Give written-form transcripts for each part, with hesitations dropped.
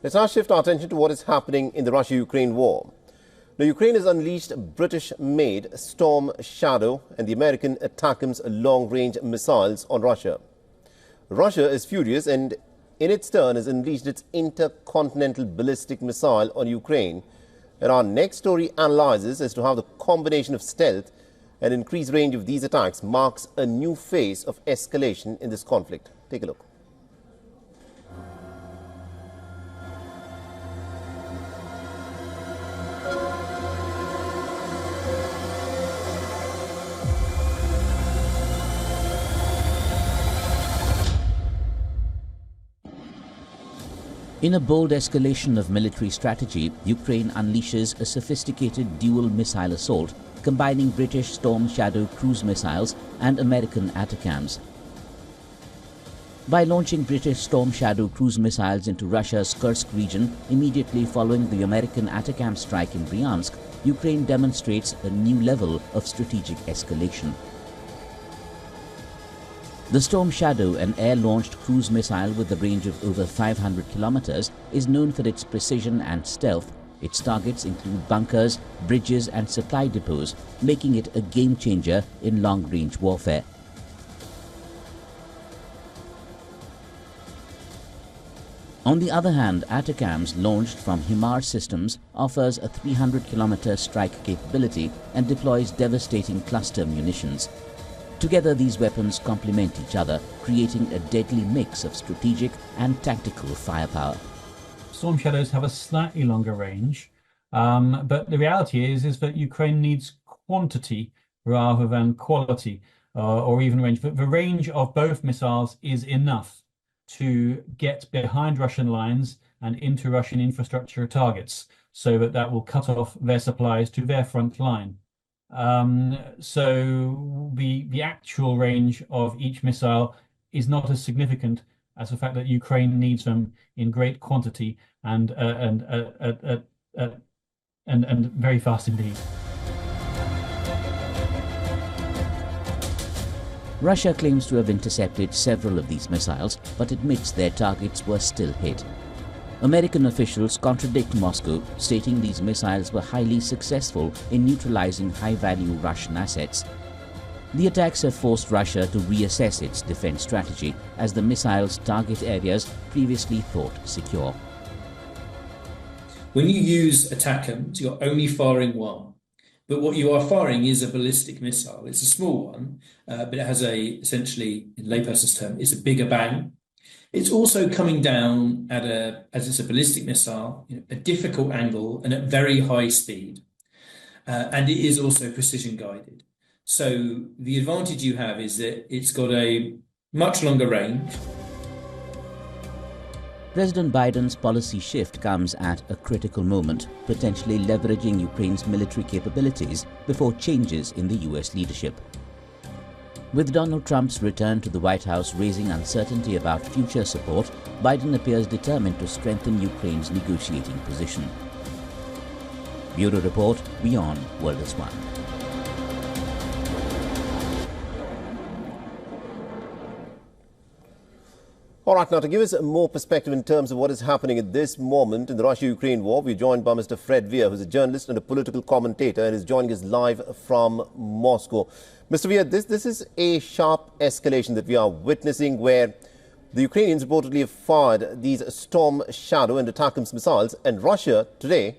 Let's now shift our attention to what is happening in the Russia-Ukraine war. Now, Ukraine has unleashed British-made Storm Shadow and the American ATACMS long-range missiles on Russia. Russia is furious and, in its turn, has unleashed its intercontinental ballistic missile on Ukraine. And our next story analyzes as to how the combination of stealth and increased range of these attacks marks a new phase of escalation in this conflict. Take a look. In a bold escalation of military strategy, Ukraine unleashes a sophisticated dual missile assault combining British Storm Shadow cruise missiles and American ATACMS. By launching British Storm Shadow cruise missiles into Russia's Kursk region immediately following the American ATACMS strike in Bryansk, Ukraine demonstrates a new level of strategic escalation. The Storm Shadow, an air-launched cruise missile with a range of over 500 kilometers, is known for its precision and stealth. Its targets include bunkers, bridges and supply depots, making it a game-changer in long-range warfare. On the other hand, ATACMS, launched from HIMARS systems, offers a 300-kilometer strike capability and deploys devastating cluster munitions. Together, these weapons complement each other, creating a deadly mix of strategic and tactical firepower. Storm Shadows have a slightly longer range, but the reality is that Ukraine needs quantity rather than quality or even range. But the range of both missiles is enough to get behind Russian lines and into Russian infrastructure targets, so that will cut off their supplies to their front line. So the actual range of each missile is not as significant as the fact that Ukraine needs them in great quantity and very fast indeed. Russia claims to have intercepted several of these missiles, but admits their targets were still hit. American officials contradict Moscow, stating these missiles were highly successful in neutralizing high-value Russian assets. The attacks have forced Russia to reassess its defense strategy as the missiles target areas previously thought secure. When you use ATACMS, you're only firing one. But what you are firing is a ballistic missile. It's a small one, but it has essentially, in layperson's term, it's a bigger bang. It's also coming down at as it's a ballistic missile, a difficult angle and at very high speed. And it is also precision guided. So the advantage you have is that it's got a much longer range. President Biden's policy shift comes at a critical moment, potentially leveraging Ukraine's military capabilities before changes in the US leadership. With Donald Trump's return to the White House raising uncertainty about future support, Biden appears determined to strengthen Ukraine's negotiating position. Bureau Report, WION World is One. All right, now to give us more perspective in terms of what is happening at this moment in the Russia-Ukraine war, we're joined by Mr. Fred Weir, who's a journalist and a political commentator and is joining us live from Moscow. Mr. Weir, this is a sharp escalation that we are witnessing where the Ukrainians reportedly have fired these Storm Shadow and ATACMS missiles, and Russia today,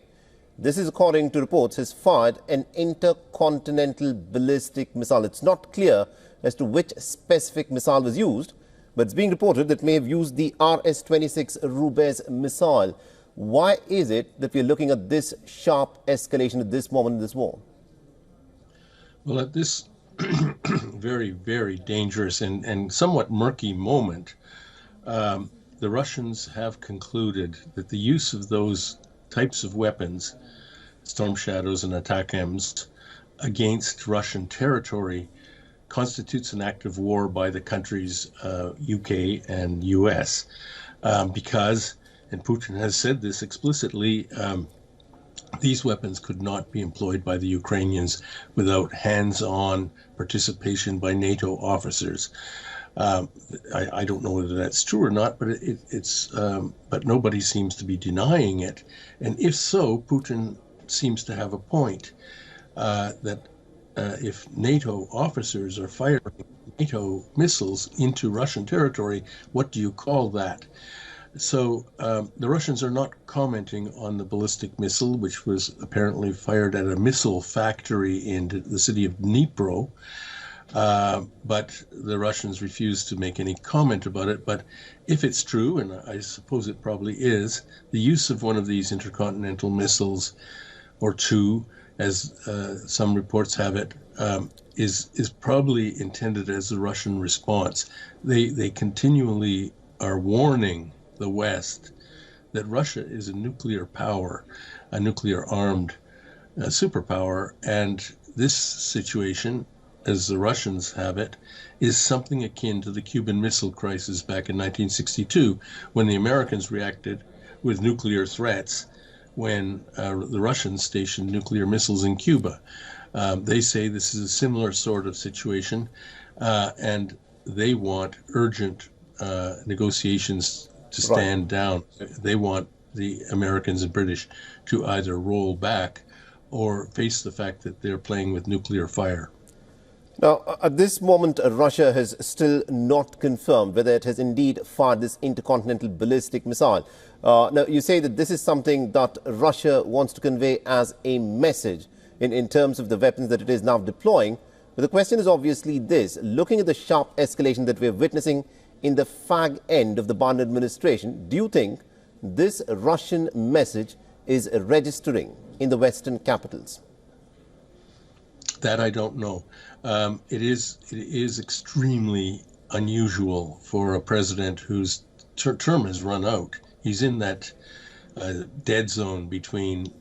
this is according to reports, has fired an intercontinental ballistic missile. It's not clear as to which specific missile was used, but it's being reported that may have used the RS-26 Rubez missile. Why is it that we're looking at this sharp escalation at this moment in this war? Well, at this very, very dangerous and somewhat murky moment, the Russians have concluded that the use of those types of weapons, Storm Shadows and ATACMS, against Russian territory constitutes an act of war by the countries UK and US because, and Putin has said this explicitly, these weapons could not be employed by the Ukrainians without hands-on participation by NATO officers. I don't know whether that's true or not, but but nobody seems to be denying it. And if so, Putin seems to have a point that if NATO officers are firing NATO missiles into Russian territory, what do you call that? So the Russians are not commenting on the ballistic missile, which was apparently fired at a missile factory in the city of Dnipro. But the Russians refuse to make any comment about it. But if it's true, and I suppose it probably is, the use of one of these intercontinental missiles, or two, as some reports have it, is probably intended as a Russian response. They continually are warning the West that Russia is a nuclear power, a nuclear-armed superpower, and this situation, as the Russians have it, is something akin to the Cuban Missile Crisis back in 1962, when the Americans reacted with nuclear threats when the Russians stationed nuclear missiles in Cuba. They say this is a similar sort of situation, and they want urgent negotiations to stand down. They want the Americans and British to either roll back or face the fact that they're playing with nuclear fire. Now, at this moment, Russia has still not confirmed whether it has indeed fired this intercontinental ballistic missile. Now, you say that this is something that Russia wants to convey as a message in terms of the weapons that it is now deploying. But the question is obviously this: looking at the sharp escalation that we're witnessing in the fag end of the Biden administration, do you think this Russian message is registering in the Western capitals? That I don't know. It is extremely unusual for a president whose term has run out. He's in that dead zone between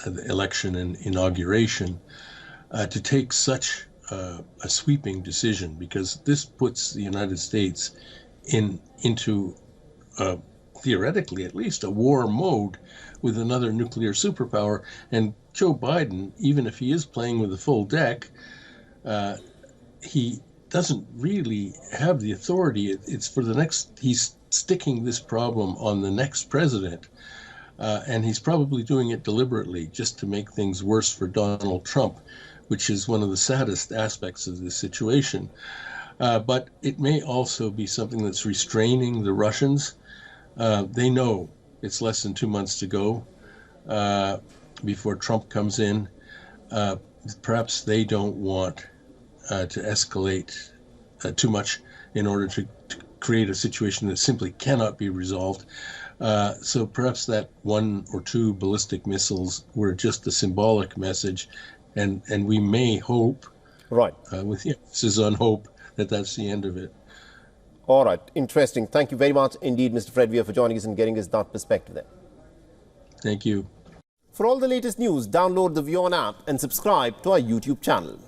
the election and inauguration, to take such a sweeping decision, because this puts the United States into theoretically at least a war mode with another nuclear superpower. And Joe Biden, even if he is playing with a full deck, he doesn't really have the authority. It's for the next, he's sticking this problem on the next president, and he's probably doing it deliberately just to make things worse for Donald Trump, which is one of the saddest aspects of this situation. But it may also be something that's restraining the Russians. They know it's less than 2 months to go before Trump comes in. Perhaps they don't want to escalate too much in order to create a situation that simply cannot be resolved. So perhaps that 1 or 2 ballistic missiles were just a symbolic message, and we may hope, with the emphasis on hope, that that's the end of it. All right, interesting. Thank you very much indeed, Mr. Fred Weir, for joining us and getting us that perspective there. Thank you. For all the latest news, download the WION app and subscribe to our YouTube channel.